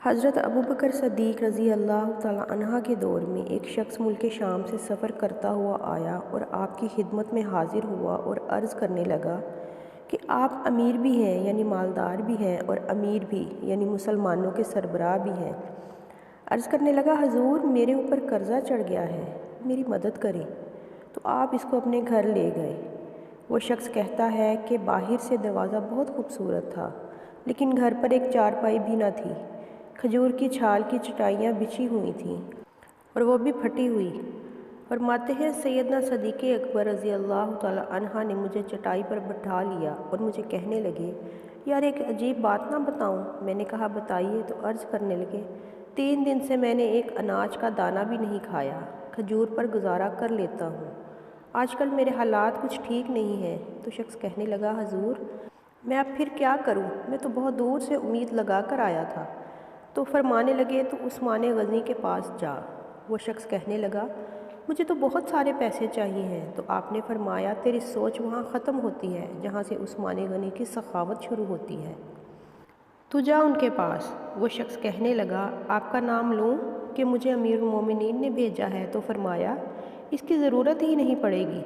حضرت ابوبکر صدیق رضی اللہ تعالیٰ عنہ کے دور میں ایک شخص ملک شام سے سفر کرتا ہوا آیا اور آپ کی خدمت میں حاضر ہوا اور عرض کرنے لگا کہ آپ امیر بھی ہیں یعنی مالدار بھی ہیں اور امیر بھی یعنی مسلمانوں کے سربراہ بھی ہیں۔ عرض کرنے لگا حضور میرے اوپر قرضہ چڑھ گیا ہے، میری مدد کریں۔ تو آپ اس کو اپنے گھر لے گئے۔ وہ شخص کہتا ہے کہ باہر سے دروازہ بہت خوبصورت تھا لیکن گھر پر ایک چارپائی بھی نہ تھی۔ کھجور کی چھال کی چٹائیاں بچھی ہوئی تھیں اور وہ بھی پھٹی ہوئی۔ فرماتے ہیں سیدنا صدیق اکبر رضی اللہ تعالیٰ عنہ نے مجھے چٹائی پر بٹھا لیا اور مجھے کہنے لگے یار ایک عجیب بات نہ بتاؤں؟ میں نے کہا بتائیے۔ تو عرض کرنے لگے 3 دن سے میں نے ایک اناج کا دانہ بھی نہیں کھایا، کھجور پر گزارا کر لیتا ہوں۔ آج کل میرے حالات کچھ ٹھیک نہیں ہیں۔ تو شخص کہنے لگا حضور میں اب پھر کیا کروں، میں تو بہت دور سے امید لگا کر آیا تھا۔ تو فرمانے لگے تو عثمان غنی کے پاس جا۔ وہ شخص کہنے لگا مجھے تو بہت سارے پیسے چاہیے ہیں۔ تو آپ نے فرمایا تیری سوچ وہاں ختم ہوتی ہے جہاں سے عثمان غنی کی سخاوت شروع ہوتی ہے، تو جا ان کے پاس۔ وہ شخص کہنے لگا آپ کا نام لوں کہ مجھے امیر المومنین نے بھیجا ہے؟ تو فرمایا اس کی ضرورت ہی نہیں پڑے گی،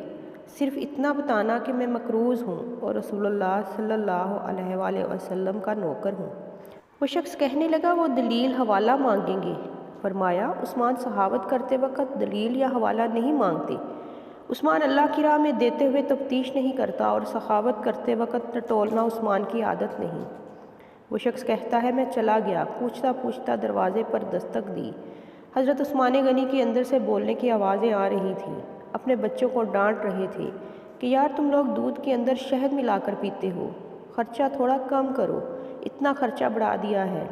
صرف اتنا بتانا کہ میں مقروض ہوں اور رسول اللہ صلی اللہ علیہ وآلہ وسلم کا نوکر ہوں۔ وہ شخص کہنے لگا وہ دلیل حوالہ مانگیں گے؟ فرمایا عثمان سخاوت کرتے وقت دلیل یا حوالہ نہیں مانگتے۔ عثمان اللہ کی راہ میں دیتے ہوئے تفتیش نہیں کرتا اور سخاوت کرتے وقت ٹٹولنا عثمان کی عادت نہیں۔ وہ شخص کہتا ہے میں چلا گیا، پوچھتا پوچھتا دروازے پر دستک دی۔ حضرت عثمان غنی کے اندر سے بولنے کی آوازیں آ رہی تھیں، اپنے بچوں کو ڈانٹ رہے تھے کہ یار تم لوگ دودھ کے اندر شہد ملا کر پیتے ہو، خرچہ تھوڑا کم کرو، اتنا خرچہ بڑھا دیا ہے،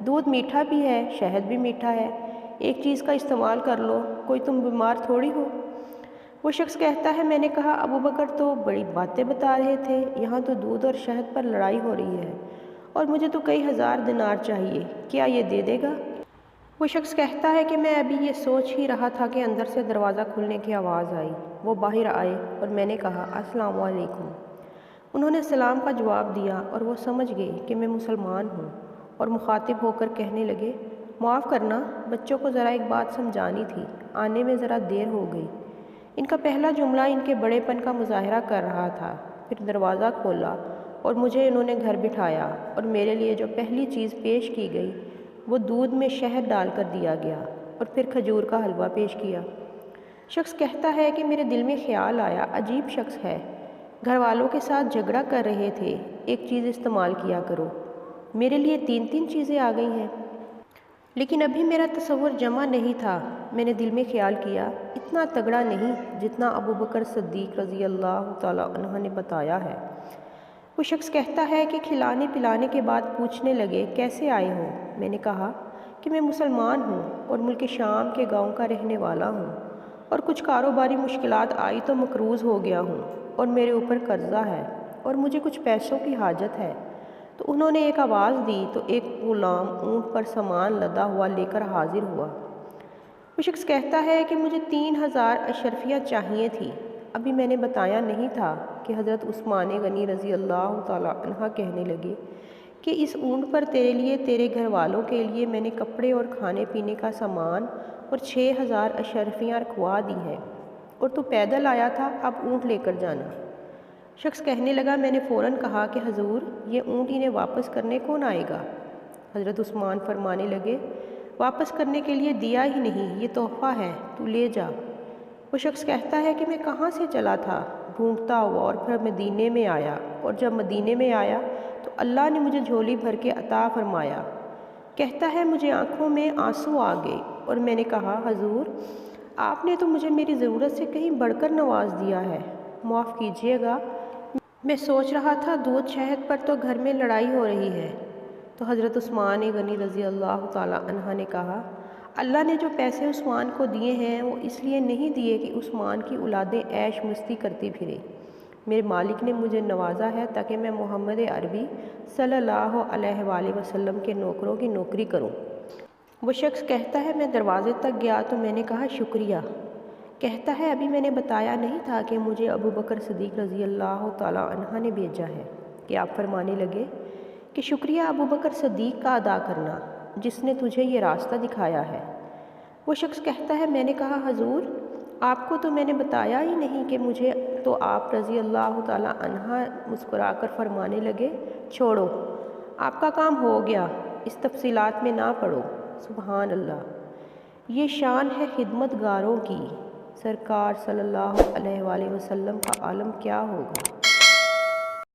دودھ میٹھا بھی ہے شہد بھی میٹھا ہے، ایک چیز کا استعمال کر لو، کوئی تم بیمار تھوڑی ہو۔ وہ شخص کہتا ہے میں نے کہا ابوبکر تو بڑی باتیں بتا رہے تھے، یہاں تو دودھ اور شہد پر لڑائی ہو رہی ہے اور مجھے تو کئی ہزار دینار چاہیے، کیا یہ دے دے گا؟ وہ شخص کہتا ہے کہ میں ابھی یہ سوچ ہی رہا تھا کہ اندر سے دروازہ کھلنے کی آواز آئی۔ وہ باہر آئے اور میں نے کہا السلام علیکم۔ انہوں نے سلام کا جواب دیا اور وہ سمجھ گئے کہ میں مسلمان ہوں اور مخاطب ہو کر کہنے لگے معاف کرنا، بچوں کو ذرا ایک بات سمجھانی تھی، آنے میں ذرا دیر ہو گئی۔ ان کا پہلا جملہ ان کے بڑے پن کا مظاہرہ کر رہا تھا۔ پھر دروازہ کھولا اور مجھے انہوں نے گھر بٹھایا اور میرے لیے جو پہلی چیز پیش کی گئی وہ دودھ میں شہد ڈال کر دیا گیا اور پھر کھجور کا حلوہ پیش کیا۔ شخص کہتا ہے کہ میرے دل میں خیال آیا عجیب شخص ہے، گھر والوں کے ساتھ جھگڑا کر رہے تھے، ایک چیز استعمال کیا کرو، میرے لیے 3 چیزیں آ گئی ہیں، لیکن ابھی میرا تصور جمع نہیں تھا۔ میں نے دل میں خیال کیا اتنا تگڑا نہیں جتنا ابوبکر صدیق رضی اللہ تعالیٰ عنہ نے بتایا ہے۔ وہ شخص کہتا ہے کہ کھلانے پلانے کے بعد پوچھنے لگے کیسے آئے ہو؟ میں نے کہا کہ میں مسلمان ہوں اور ملک شام کے گاؤں کا رہنے والا ہوں اور کچھ کاروباری مشکلات آئی تو مقروض ہو گیا ہوں اور میرے اوپر قرضہ ہے اور مجھے کچھ پیسوں کی حاجت ہے۔ تو انہوں نے ایک آواز دی تو ایک غلام اونٹ پر سامان لدا ہوا لے کر حاضر ہوا۔ وہ شخص کہتا ہے کہ مجھے 3000 اشرفیہ چاہیے تھی۔ ابھی میں نے بتایا نہیں تھا کہ حضرت عثمان غنی رضی اللہ تعالیٰ عنہ کہنے لگے کہ اس اونٹ پر تیرے لیے تیرے گھر والوں کے لیے میں نے کپڑے اور کھانے پینے کا سامان اور 6000 اشرفیاں رکھوا دی ہیں، اور تو پیدل آیا تھا، اب اونٹ لے کر جانا۔ شخص کہنے لگا میں نے فوراً کہا کہ حضور یہ اونٹ انہیں واپس کرنے کون آئے گا؟ حضرت عثمان فرمانے لگے واپس کرنے کے لیے دیا ہی نہیں، یہ تحفہ ہے، تو لے جا۔ وہ شخص کہتا ہے کہ میں کہاں سے چلا تھا ڈھونڈتا ہوا اور پھر مدینے میں آیا، اور جب مدینے میں آیا تو اللہ نے مجھے جھولی بھر کے عطا فرمایا۔ کہتا ہے مجھے آنکھوں میں آنسو آ گئے اور میں نے کہا حضور آپ نے تو مجھے میری ضرورت سے کہیں بڑھ کر نواز دیا ہے، معاف کیجیے گا، میں سوچ رہا تھا دودھ شہد پر تو گھر میں لڑائی ہو رہی ہے۔ تو حضرت عثمان غنی رضی اللہ تعالیٰ عنہ نے کہا اللہ نے جو پیسے عثمان کو دیے ہیں وہ اس لیے نہیں دیے کہ عثمان کی اولادیں عیش مستی کرتی پھرے، میرے مالک نے مجھے نوازا ہے تاکہ میں محمد عربی صلی اللہ علیہ وآلہ وسلم کے نوکروں کی نوکری کروں۔ وہ شخص کہتا ہے میں دروازے تک گیا تو میں نے کہا شکریہ۔ کہتا ہے ابھی میں نے بتایا نہیں تھا کہ مجھے ابوبکر صدیق رضی اللہ تعالیٰ عنہ نے بھیجا ہے، کہ آپ فرمانے لگے کہ شکریہ ابوبکر صدیق کا ادا کرنا، جس نے تجھے یہ راستہ دکھایا ہے۔ وہ شخص کہتا ہے میں نے کہا حضور آپ کو تو میں نے بتایا ہی نہیں کہ مجھے، تو آپ رضی اللہ تعالیٰ عنہ مسکرا کر فرمانے لگے چھوڑو، آپ کا کام ہو گیا، اس تفصیلات میں نہ پڑو۔ سبحان اللہ، یہ شان ہے خدمت گاروں کی۔ سرکار صلی اللہ علیہ وآلہ وسلم کا عالم کیا ہوگا۔